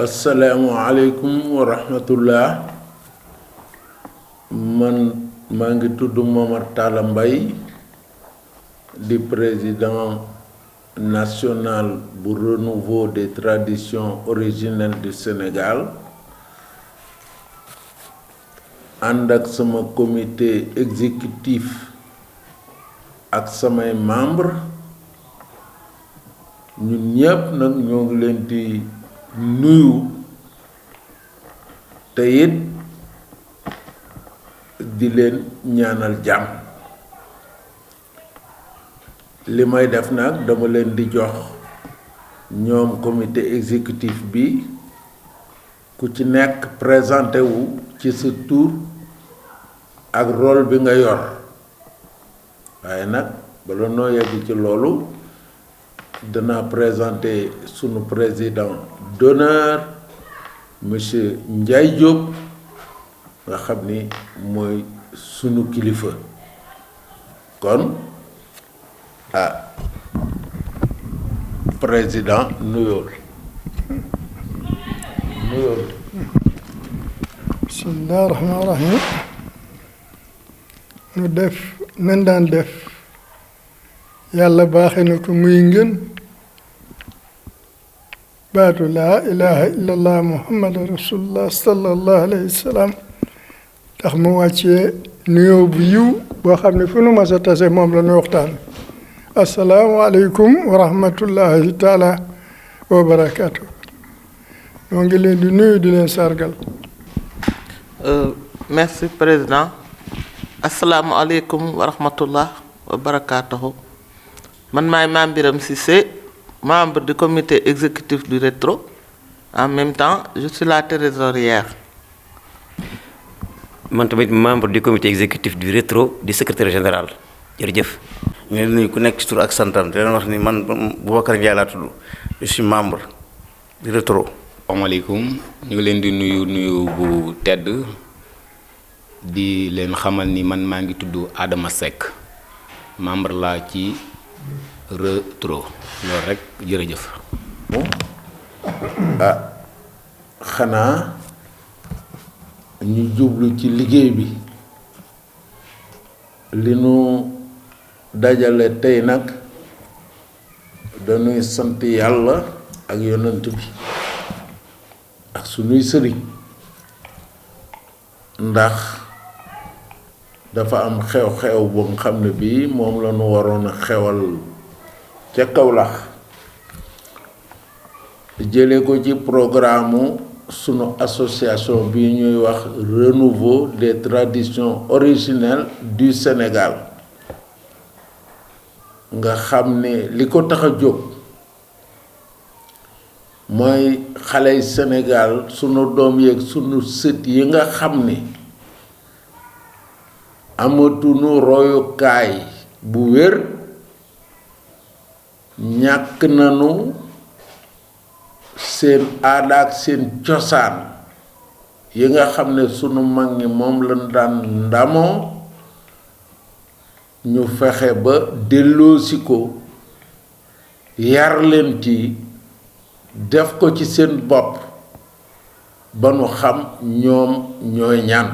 Assalamualaikum warahmatullah. Man maa ngi tudd Momar Talla Mbaye di président national bu renouveau des traditions originelles du Sénégal ànd ak sama comité exécutif ak samay membres ñun ñëpp nag ñoo ngi leen di nuyu te it di leen ñaanal jàmm. li may def nag dama leen di jox ñoom comité exécutif bi ku ci nekk présenté wu ci sa tur ak rôle bi nga yor waaye nag bala noo yegg ci loolu danaa présenter sunu président d'honneur monsieur Ndiaye Diop nga xam ni mooy sunu kilifa kon président nuyool. bismillah rahmaan rahim. nu def nan daan def yàlla baaxe na ko muy ngeen baatu laa ilaha illallah muhammadu rasulullah sallallahu alayhi wa sallam tax mu wàccee nuyoo bu yiw boo xam ne fu nu mas a tase moom la nu waxtaan. asalaamaaleykum wa rahmatullahi taala wa barakaatu. ñoo ngi leen di nuyu di leen sargal. Merci président. asalaamaaleykum wa rahmatullah wa barakaatu. man maay Mame Birame Cissé, membre du comité exécutif du Rétro. En même temps, je suis la trésorière. man tamit membre du comité exécutif du Rétro du secrétaire général. jërëjëf. ñu ngi nuyu ku nekk ci tur ak santam te leen wax ni man Boubacar Ndiaye laa tudd je suis membre du Rétro. asalaamaaleykum ñu ngi leen di nuyu bu tedd di leen xamal ni man maa ngi tudd Adama Seck membre laa ci Rétro loolu rek jërëjëf. xanaa ñu jublu ci liggéey bi li nu dajale tey nag dañuy sant yàlla ak yonent bi ak sunuy sëriñ ndax dafa am xew-xew bu nga xam ne bii moom la ñu waroon a xewal ca Kaolack jële ko ci programme sunu association bi ñuy wax renouveau des traditions originelles du Sénégal nga xam ne li ko tax a jóg mooy xaley Sénégal sunu doom yeeg sunu sët yi nga xam ni amatunu royukaay bu wér ñàkk nanu seen aada ak seen cosaan yi nga xam ne sunu mag ñi moom lañ daan ndamoo ñu fexe ba delloosi ko yar leen ci def ko ci seen bopp ba nu xam ñoom ñooy ñan.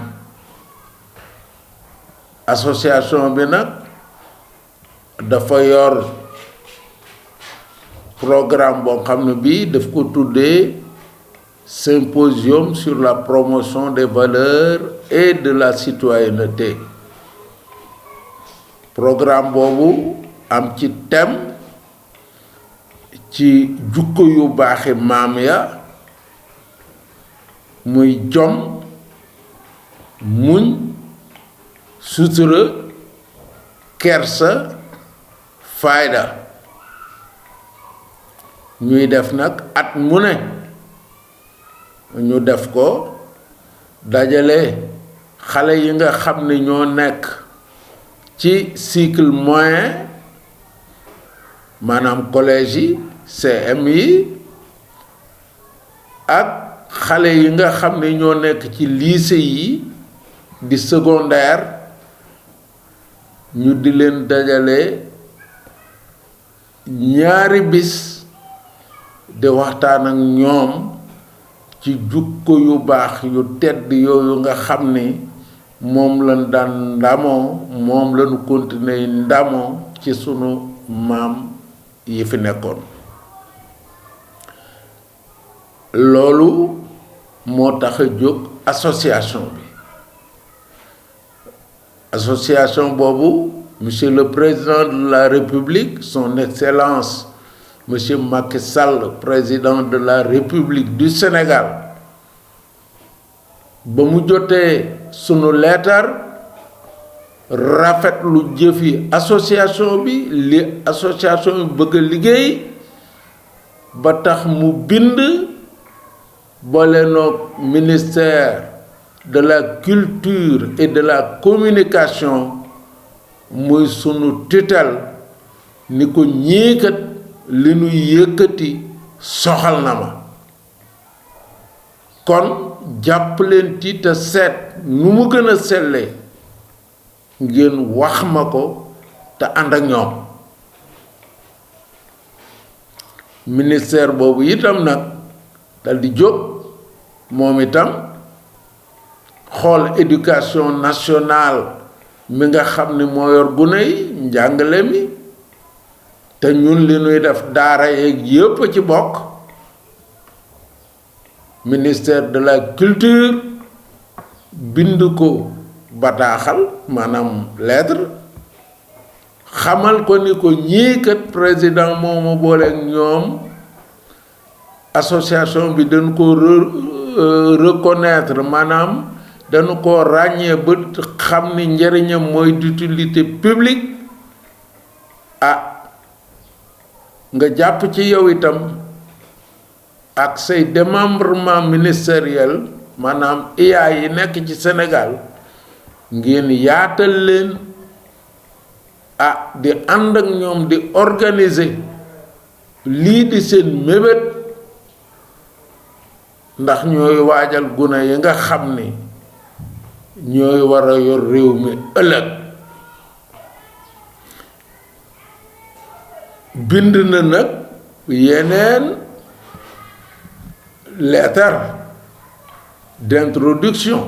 association bi nag dafa yor programme boo xam ne bii daf ko tuddee symposium sur la promotion des valeurs et de la citoyenneté. programme boobu am ci thème ci jukko yu baaxi maam ya muy jom muñ sutura kersa fayda ñuy def nag at mu ne ñu def ko dajale xale yi nga xam ne ñoo nekk ci cycle moyen maanaam collège yi CM yi ak xale yi nga xam ne ñoo nekk ci lycée yi di secondaire ñu di leen dajale ñaari bis de waxtaan ak ñoom ci jukko yu baax yu tedd yooyu nga xam ni moom lañ daan ndamoo moom lañu continuer ndamoo ci sunu maam yi fi nekkoon loolu moo tax a jóg association boobu monsieur le président de la république son excellence monsieur Macky Sall président de la république du Sénégal ba mu jotee sunu leetar rafetlu jëfi association bi li association bi bëgg a liggéey ba tax mu bind boole noog ministère de la culture et de la communication muy sunu tutelle ni ko ñiikat li nu yëkkati soxal na ma kon jàpp leen ci te seet nu mu gën a sellee ngeen wax ma ko te ànd ak ñoom ministère boobu itam nag dal di jóg moom itam xool éducation nationale mi nga xam ni moo yor gune yi njàngale mi te ñun li nuy def daara yeeg yépp ci bokk ministère de la culture bind ko bataaxal maanaam lettre xamal ko ni ko ñii kat président moomu booleeg ñoom association bi dañ ko reconnaître maanaam dañu ko ràññee ba xam ni njëriñam mooy d'utilité publique nga jàpp ci yow itam ak say démembrement ministériel maanaam IA yi nekk ci Sénégal ngeen yaatal leen di ànd ak ñoom di organiser lii di seen mébét ndax ñooy waajal gune yi nga xam ni ñooy war a yor réew mi ëllëg bind na nag yeneen lettre d'introduction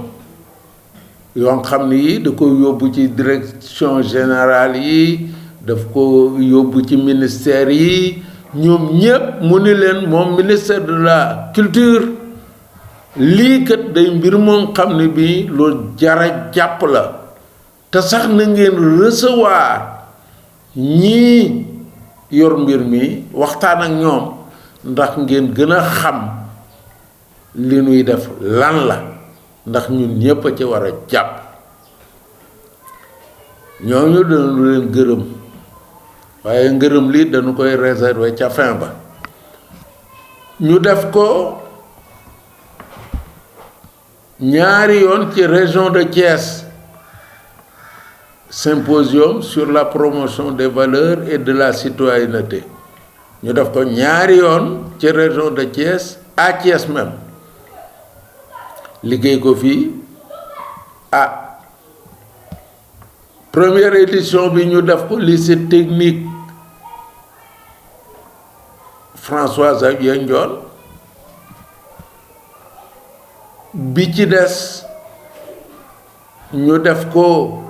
yoo xam ni yi da ko yóbbu ci direction générale yi daf ko yóbbu ci ministère yi ñoom ñépp mu ni leen moom ministère de la culture lii kat day mbir moom xam ne bii lu jara jàpp la te sax na ngeen recevoir ñii yor mbir mi waxtaan ak ñoom ndax ngeen gën a xam li nuy def lan la ndax ñun ñépp a ci war a jàpp ñooñu dañu leen gërëm waaye ngërëm li dañu koy réserver ca fin ba ñu def ko ñaari yoon ci région de Thiès symposium sur la promotion des valeurs et de la citoyenneté ñu def ko ñaari yoon ci région de Thiès à Thiès même liggéey ko fii première édition bi ñu def ko lycée technique François Xavier Ndione bi ci des ñu def ko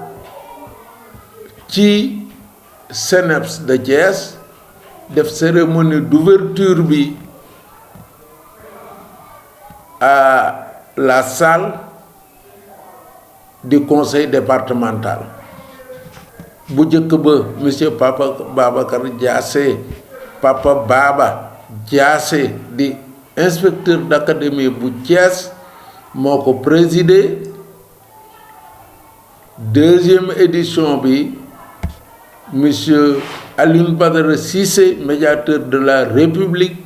ci CNEPS de Thiès def cérémonie d'ouverture bi à la salle du conseil départemental bu njëkk ba monsieur Papa Babacar Diassé Papa Baba Diassé di inspecteur d'académie bu Thiès moo ko présidé deuxième édition bi monsieur Alioune Badara Cissé médiateur de la République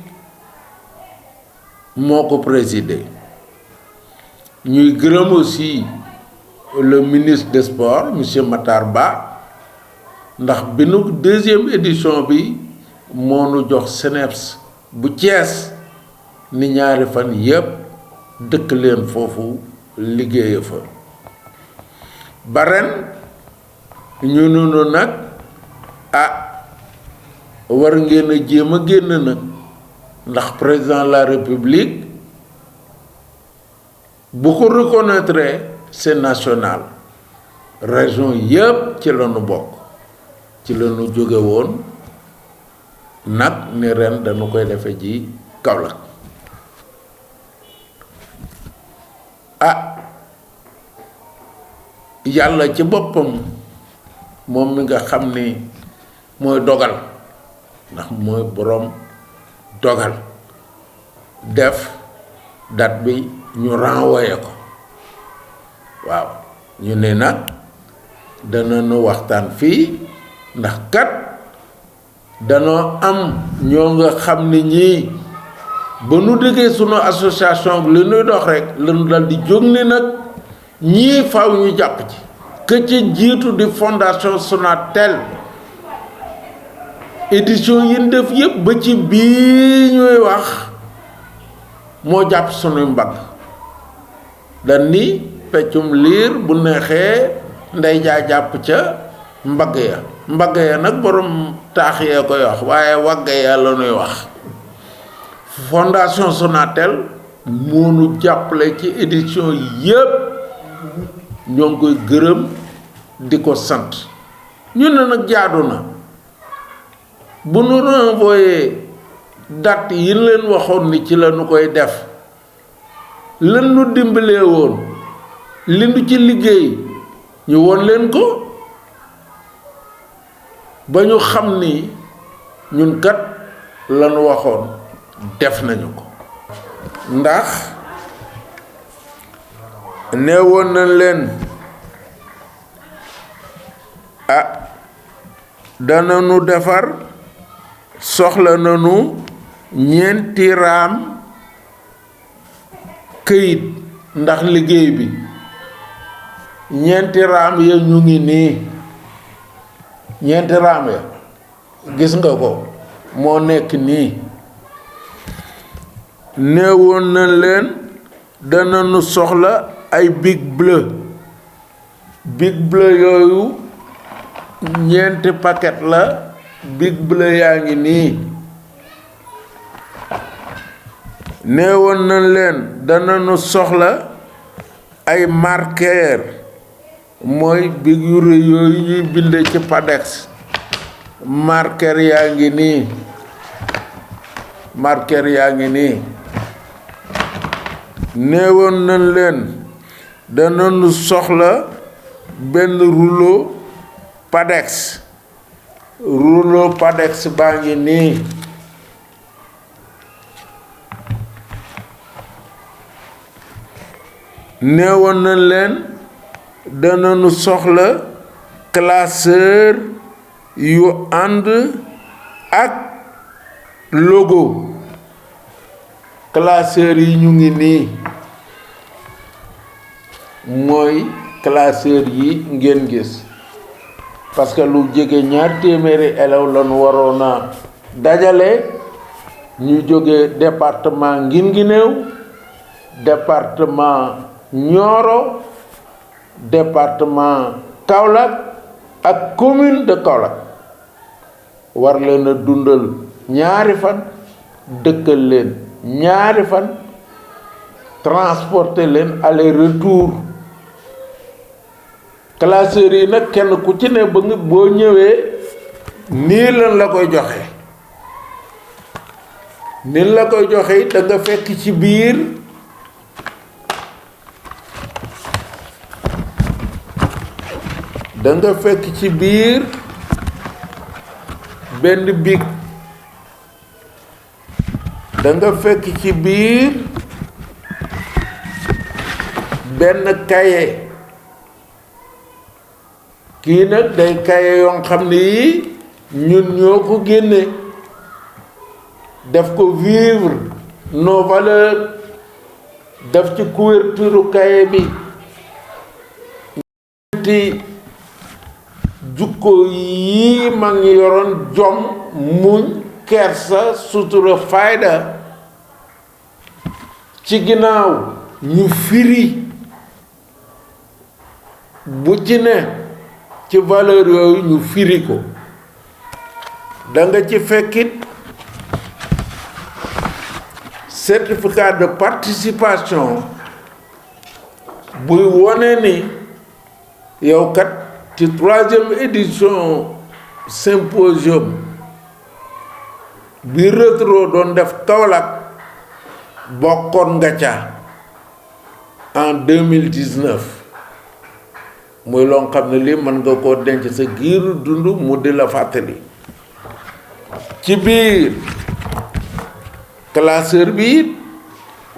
moo ko présidé ñuy gërëm aussi le ministre des sports monsieur Matar Ba ndax bi nu deuxième édition bi moo nu jox CNEPS bu Thiès ni ñaari fan yépp dëkk leen foofu liggéeye fa ba ren ñu noonu nag war ngeen a jéem a génn nag ndax président de la République bu ko reconnaître c'est national région yépp ci lañu bokk ci lañu jóge woon nag ni ren dañu koy defe ji Kaolack yàlla ci boppam moom mi nga xam ni mooy dogal ndax mooy boroom dogal def date bi ñu renvoyé ko waaw ñu ne nag danañu waxtaan fii ndax kat danoo am ñoo nga xam ni ñii ba nu déggee sunu association bi li nuy dox rek lañu dal di jóg ni nag ñii faaw ñu jàpp ci que ci jiitu di fondation Sonatel édition yi ñu def yëpp ba ci bii ñuy wax moo jàpp sunuy mbagg dañ ni peccum liir bu neexee ndey jaa jàpp ca mbagg ya nag borom taax yee koy wax waaye wagg ya la ñuy wax fondation Sonatel moo nu jàppale ci édition yëpp ñoo ngi koy gërëm di ko sant ñu ne nag jaadu na bu nu renvoyé date yi leen waxoon ni ci la nu koy def lan nu dimbalee woon li nu ci liggéey ñu won leen ko ba ñu xam ni ñun kat la nu waxoon def nañu ko ndax nee woon nañ leen dana nu defar soxla nañu ñeenti raam këyit ndax liggéey bi ñeenti raam ya ñu ngi nii ñeenti raam ya gis nga ko moo nekk nii neewoon na leen dana nu soxla ay bic bleu yooyu ñeenti paquet la bic bleu yaa ngi nii neewoon na leen dana nu soxla ay marqueur mooy bic yu rëy yooyu ñuy binde ci Padex marqueur yaa ngi nii neewoon nañ leen dana nu soxla benn rouleau Padex baa ngi nii neewoon nañ leen dana nu soxla classeur yu ànd ak logo classeur yi ñu ngi nii mooy classeur yi ngeen gis parce que lu jege 200 élèves lañu waroon a dajale ñu jóge département Guinguinéo département Nioro département Kaolack ak commune de Kaolack war leen a dundal ñaari fan dëkkal leen ñaari fan transporter leen aller retour classeurs yi nag kenn ku ci ne ba nga boo ñëwee nii lan la koy joxe nii la koy joxe da nga fekk ci biir benn bic da nga fekk ci biir benn cahier kii nag day cahier yoo xam ne yi ñun ñoo ko génne def ko vivre nos valeurs def ci couverture cahier bi ñetti jukko yi mag ñi yoroon jom muñ kersa sutura fayda ci ginnaaw ñu firi bu ci ne ci valeur yooyu ñu firi ko da nga ci fekkit certificat de participation buy wone ni yow kat ci 3e édition symposium bi Rétro doon def Kaolack bokkoon nga ca en 2019 muy loo xam ne lii mën nga koo denc sa giiru dund mu di la fàttali ci biir classeur bi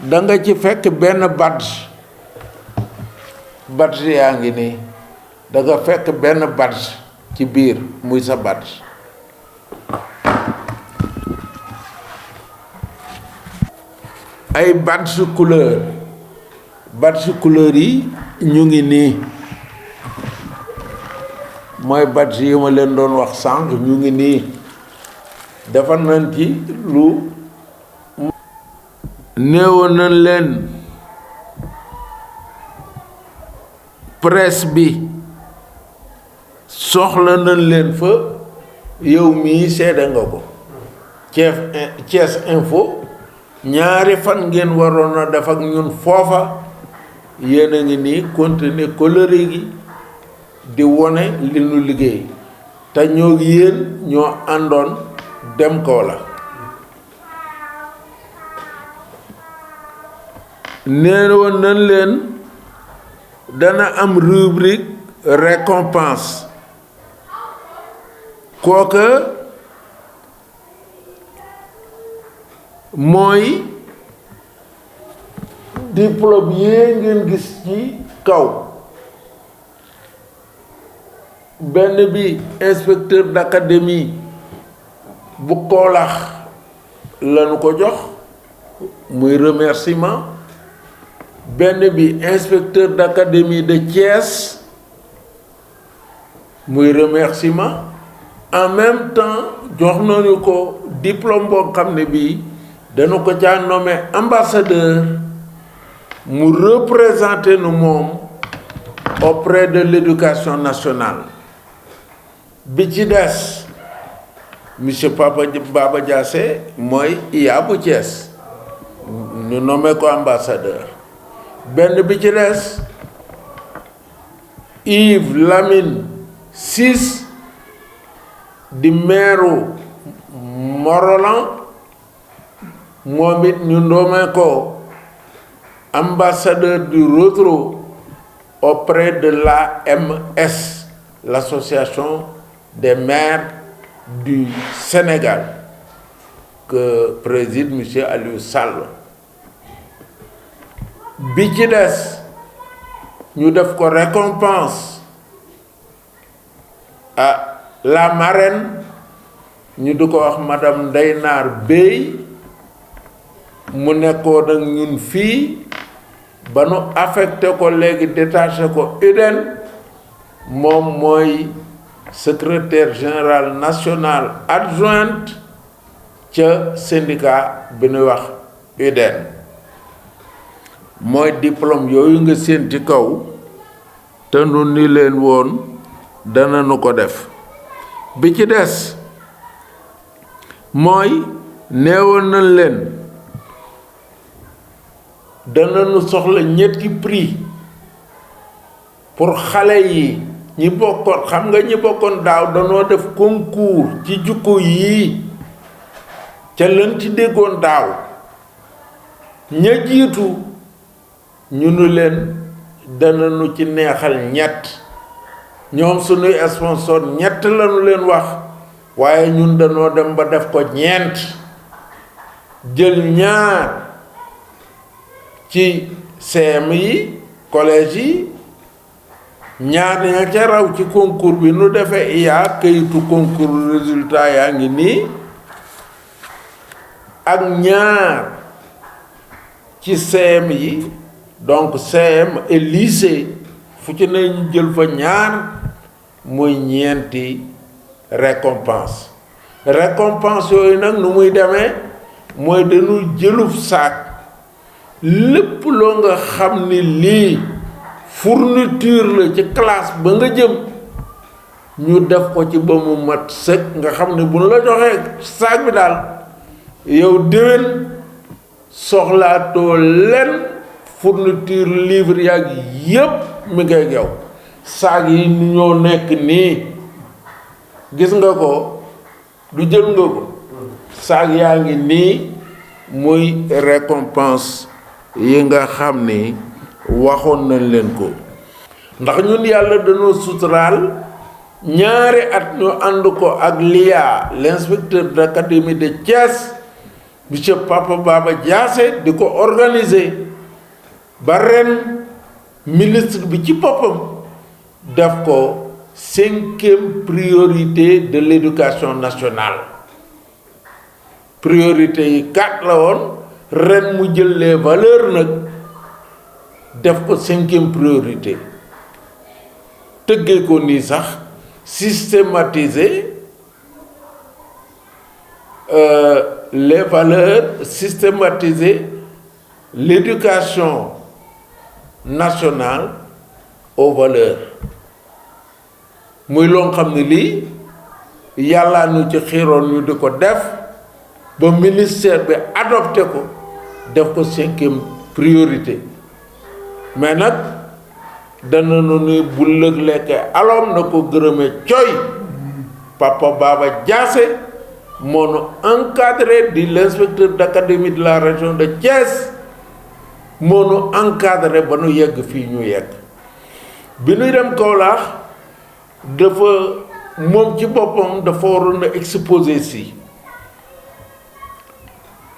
da nga ci fekk benn badge yaa ngi nii da nga fekk benn badge ci biir muy sa badge ay badge couleur yi ñu ngi nii mooy badge yi ma leen doon wax sànq ñu ngi nii defar nañ ci lu néewoon nañ leen presse bi soxla nañ leen fa yow mii seede nga ko Thiès Info ñaari fan ngeen waroon a def ak ñun foofa yéen a ngi nii continuer coloré gi di wone li nu liggéey te ñoo yéen ñoo àndoon dem Kaolack nee woon nañ leen dana am rubrique récompense kooka mooy diplôme yee ngeen gis ci kaw benn bi inspecteur d'académie bu Kaolack lañu ko jox muy remerciement benn bi inspecteur d'académie de Thiès muy remerciement en même temps jox nañu ko diplôme boo xam ne bii dañu ko caa nommé ambassadeur mu représenter nu moom auprès de l'éducation nationale bi ci des monsieur Baba Diassé mooy IA bu Thiès ñu nommé ko ambassadeur benn bi ci des Yves Lamine Ciss di maire Morolan moom it ñu nommé ko ambassadeur du Rétro auprès de l'AMS, l'association des maires du Sénégal, que préside M. Aliou Sall. bi ci des ñu def ko récompense à la marraine ñu di ko wax madame Ndeye Nar Bey mu nekkoon ak ñun fii ba nu affecté ko léegi détaché ko UDEN moom mooy secrétaire général national adjointe ca syndicat bi ñuy wax UDEN mooy diplôme yooyu nga seen ci kaw te nu ni leen woon dana nu ko def bi ci des mooy neewoon nañ leen dana nu soxla ñetti prix pour xale yi ñi bokkoon xam nga ñi bokkoon daaw danoo def concours ci jukko yii ca lañ ci déggoon daaw ña jiitu ñu nu leen dana nu ci neexal ñett ñoom sunuy sponsor ñett lañu leen wax waaye ñun danoo dem ba def ko ñeent jël ñaar ci CM yi collège yi ñaar ña ca raw ci concours bi nu defee iya kayitu concours résultat yaa ngi nii ak ñaar ci CM yi donc CM et lycée fu ci ne ñu jël fa ñaar muy ñeenti récompense yooyu nag nu muy demee mooy dañu jëluf saak lépp loo nga xam ni lii fourniture la ci classe ba nga jëm ñu def ko ci ba mu mat sëkk nga xam ne bu ñu la joxee saak bi daal yow déwén soxlaatoo len fourniture livre yaag yépp mi ngay yow saag yi ñoo nekk nii gis nga ko du jël nga ko saag yaa ngi nii muy récompense yi nga xam ni waxoon nañ leen ko ndax ñun yàlla dañoo suturaal ñaari at ñu ànd ko ak l'IA l'inspecteur d'académie de Thiès monsieur Papa Baba Diassé di ko organiser ba ren ministre bi ci boppam def ko 5e priorité de l'éducation nationale priorité yi 4 la woon ren mu jël les valeurs nag def ko 5e priorité tëggee ko nii sax systématiser les valeurs, systématiser l'éducation nationale aux valeurs muy loo xam ne lii yàllaa ñu ci xiiroon ñu di ko def ba ministère bi adopté ko def ko 5e priorité mais nag dana nu bu lëg lekke aloom na ko gërëme coy Papa Baba Diassé moo nu encadré di l'inspecteur d'académie de la région de Thiès moo nu encadré ba nu yegg fii ñu yegg bi nuy dem Kaolack dafa moom ci boppam dafa waroon a exposé si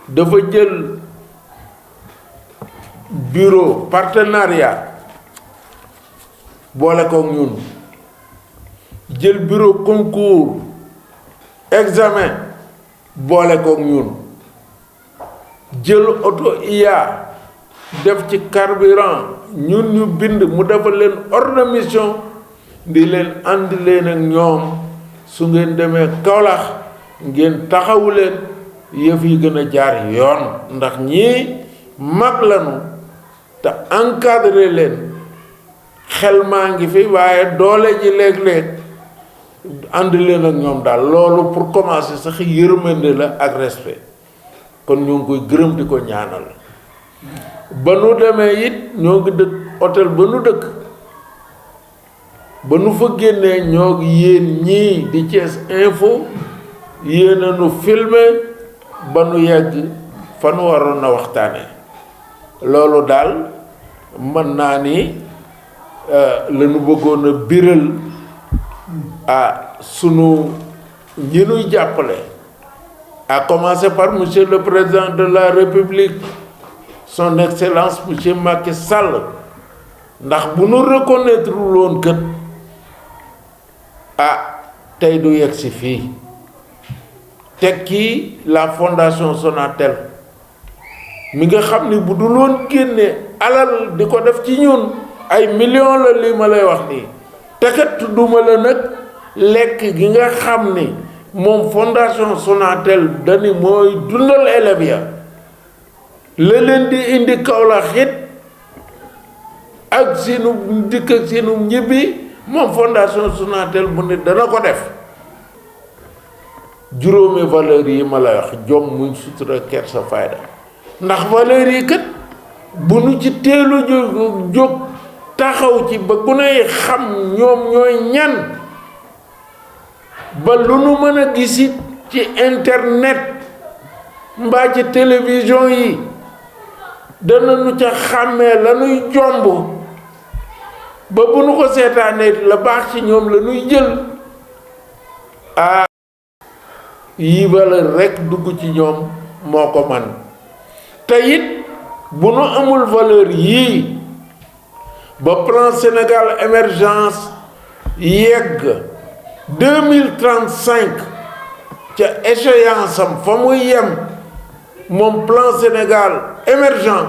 dafa jël bureau partenariat boole kook ñun jël bureau concours examen boole kook ñun jël auto IA def ci carburant ñun ñu bind mu defal leen ordre de mission di leen ànd leen ak ñoom su ngeen demee Kaolack ngeen taxawu leen yëf yi gën a jaar yoon ndax ñii mag lañu te encadré leen xel maa ngi fi waaye doole ji léeg-léeg ànd leen ak ñoom daal loolu pour commencer sax yërmande la ak respect kon ñoo ngi koy gërëm di ko ñaanal ba nu demee it ñoo ngi dëkk hôtel ba nu dëkk ba nu fa génnee ñoo ngi yéen ñii di Thiès Info yéen a nu filmer ba nu yegg fa nu waroon a waxtaane loolu daal mën naa ni la nu bëggoon a biral sunu ñi nuy jàppale à commencer par monsieur le président de la république son excellence monsieur Macky Sall ndax bu nu reconnaître loon kët tey du yegg si fii tekki la fondation Sonatel mi nga xam ni bu du loon génne alal di ko def ci ñun ay millions la li ma lay wax nii te kat tudduma la nag lekk gi nga xam ni moom fondation Sonatel dani mooy dundal élèves ya la leen di indi Kaolack it ak seenu dikk ak seenu ñibbi moom fondation Sonatel bu ne dana ko def juróomi valeurs yi ma lay wax jom muñ sutura kersa fayda ndax valeurs yi kat bu nu ci teelu jóg taxaw ci ba ku ne xam ñoom ñooy ñan ba lu nu mën a gisit ci internet mbaa ci télévision yi dana nu ca xàmmee la nuy jomb ba bu nu ko seetaanee la baax ci ñoom la nuy jël yi valeur rekk dugg ci ñoom moo ko man te it bu nu amul valeur yii ba plan Sénégal émergence yegg 2035 ca échéance am fa muy yem moom plan Sénégal émergent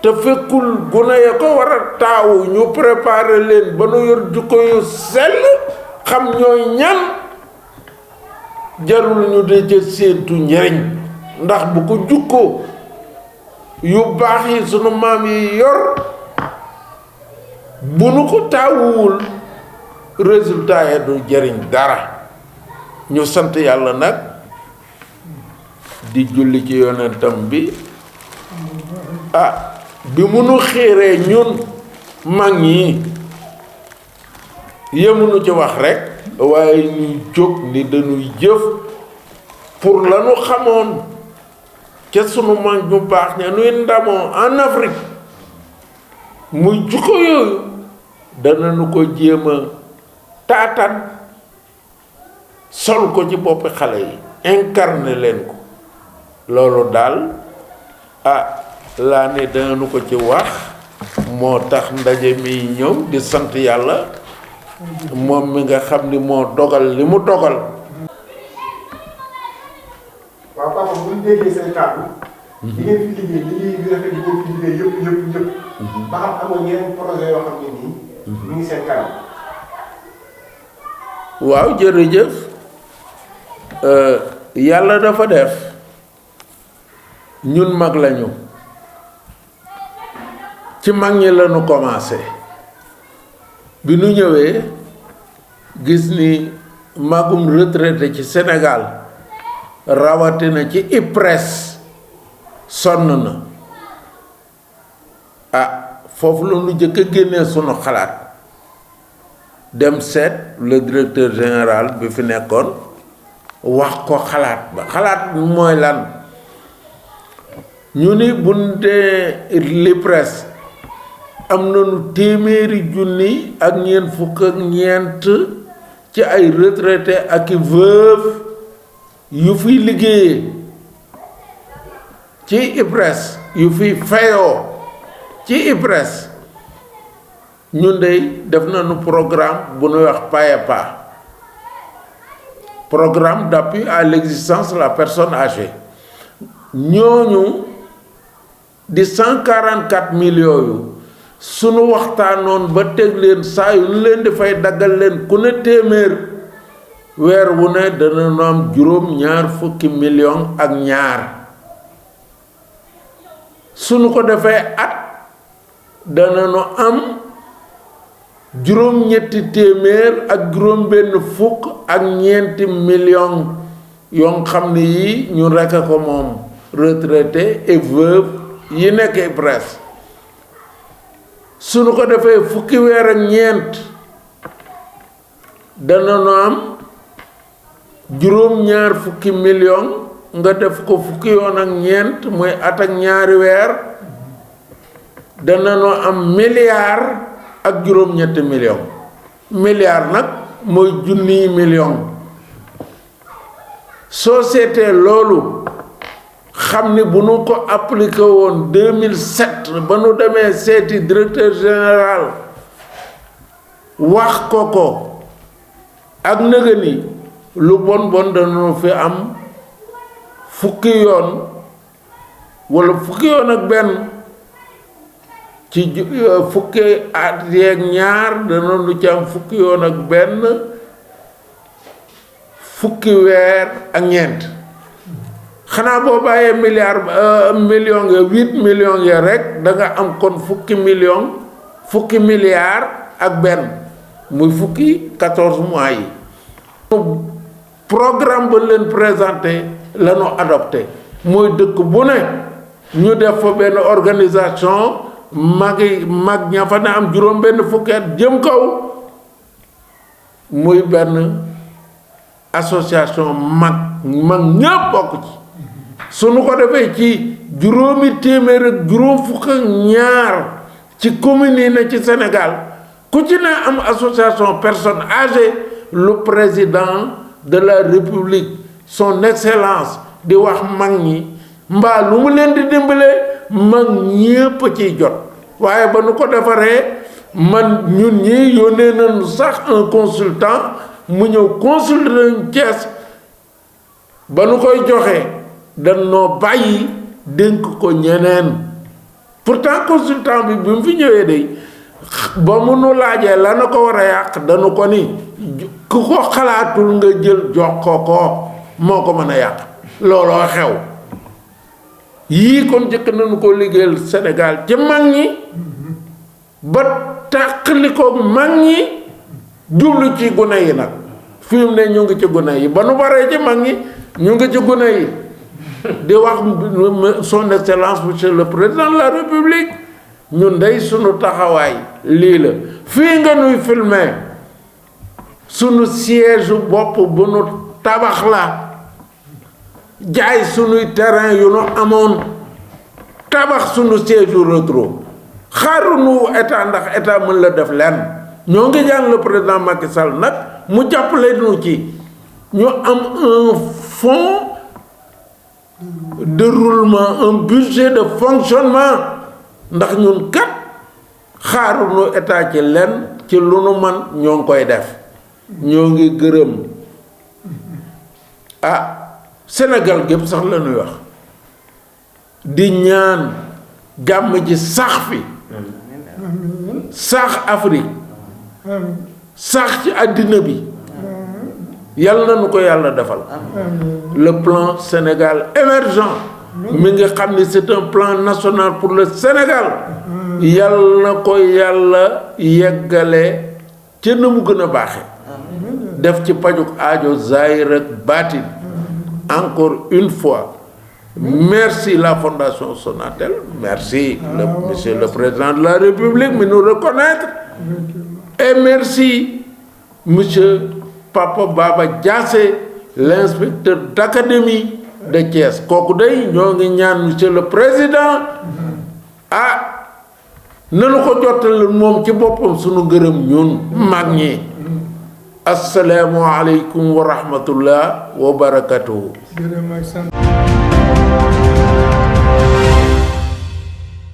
te fekkul gune ya ko war a taawu ñu préparer leen ba nu yor jukko yu sell xam ñooy ñan jarul ñu de ca séentu njariñ ndax bu ko jukkoo yu baax yi sunu maam yi yor bu nu ko taawuwul résultat ya du jariñ dara ñu sant yàlla nag di julli ci yonentam bi bi mu nu xiiree ñun mag ñi yemunu ci wax rek waaye ñu jóg ni dañuy jëf pour lanu xamoon ca sunu mag ñu baax ña nuy ndamoo en Afrique muy jukko yooyu danañu ko jéem a taatan sol ko ci boppi xale yi incarné leen ko loolu daal laa ne danañu ko ci wax moo tax ndaje mi ñëw di sant yàlla moom mi nga xam ni moo dogal li mu dogal. waaw papa bu ñu déggee seen kàddu. di ngeen fi liggéey bi rafet di ngeen fi liggéey yëpp. ba xam amoon yeneen projet yoo xam ne nii. ñu ngi seen kanam. waaw jërëjëf yàlla dafa def ñun mag lañu ci mag ñi lañu commencé bi nu ñëwee gis ni magum retraité ci Sénégal rawatina ci IPRES sonn na foofu la ñu jëkk a génnee sunu xalaat dem seet le directeur général bi fi nekkoon wax ko xalaat ba xalaat mooy lan ñu ni buñ dee l'IPRES am nañu téeméeri junni ak ñeent fukk ak ñeent ci ay retraité ak i veuve yu fiy liggéeyee ci IPRES yu fiy fayoo ci IPRES ñun dey def nañu programme bu ñuy wax PAEPA programme d'appui à l'existence de la personne âgée ñooñu di 144 millions yu sunu waxtaanoon ba teg leen saa yu ñu leen di fay daggal leen ku ne téeméer weer wu ne danañu am juróom-ñaar fukki millions ak ñaar sunu ko defee at danañu am juróom-ñetti téeméer ak juróom-benn fukk ak ñeenti millions yoo xam ne yi ñu rekk ko moom retraité et veuve yi nekk IPRES suñu ko defee fukki weer ak ñeent danañu am juróom-ñaar fukki millions nga def ko fukki yoon ak ñeent muy at ak ñaari weer danañu am milliard ak juróom-ñetti millions milliard nag mooy junniy millions soo seetee loolu xam ni bu nu ko appliqué woon 2007 ba nu demee seeti directeur général wax ko ak nëga ni lu bon dañu fi am fukki yoon walla fukki yoon ak benn ci fukki at yeeg ñaar danañu ci am fukki yoon ak benn fukki weer ak ñeent xanaa boo bàyyee millions ya 8 millions ya rek da nga am kon fukki milliards ak benn muy fukki 14 mois yi programme ba leen présenté la ñu adopté mooy dëkk bu ne ñu def fa benn organisation mag ña fa ne am juróom benn fukki at jëm kaw muy benn association mag ñépp bokk ci suñu ko defee ci juróomi téeméer ak juróom fukk ak ñaar ci communes yi ne ci Sénégal ku ci ne am association personnes âgées le président de la République son excellence di wax mag ñi mbaa lu mu leen di dimbalee mag ñépp ciy jot waaye ba nu ko defaree ñun ñi yónnee nañu sax un consultant mu ñëw consulter ñu Thiès ba nu koy joxe dañoo bàyyi dénk ko ñeneen pourtant consultant bi mu fi ñëwee de ba mu nu laajee la na ko war a yàq dañu ko ni ku ko xalaatul nga jël jox ko moo ko mën a yàq looloo xew yii kon jëkk nañu ko liggéeyal Sénégal ci mag ñi ba tàqali ko mag ñi jublu ci gune yi nag fi mu ne ñu ngi ci gune yi ba nu baree ci mag ñi ñu ngi ci gune yi di wax son excellence monsieur le président de la République ñun day sunu taxawaay lii la fii nga nuy filmer sunu siège bopp bu nu tabax la jaay sunuy terrain yu nu amoon tabax sunu siège rétro xaarunu état ndax état mën la def lenn ñoo ngi ñaan le président Macky Sall nag mu jàppale nu ci ñu am un fonds de roulement un budget de fonctionnement ndax ñun kat xaarunu état ci lenn ci lu nu man ñoo ngi koy def ñoo ngi gërëm Sénégal gépp sax la ñuy wax di ñaan jàmm ji sax fi sax Afrique sax ci àddina bi yàlla na nu ko yàlla defal le plan Sénégal émergent mi nga xam ni c'est un plan national pour le Sénégal yàlla na ko yàlla yeggale ci na mu gën a baaxe def ci pajuk aajo zahir ak baatin encore une fois merci la Fondation Sonatel merci monsieur le président de la République mi nous reconnaître et merci monsieur Papa Baba Diassé l'inspecteur d'académie de Thiès kooku day ñoo ngi ñaan monsieur le président nanu ko jottali moom ci boppam sunu gërëm ñun mag ñi assalaamu aleykum wa rahmatullah wa barakatuhu.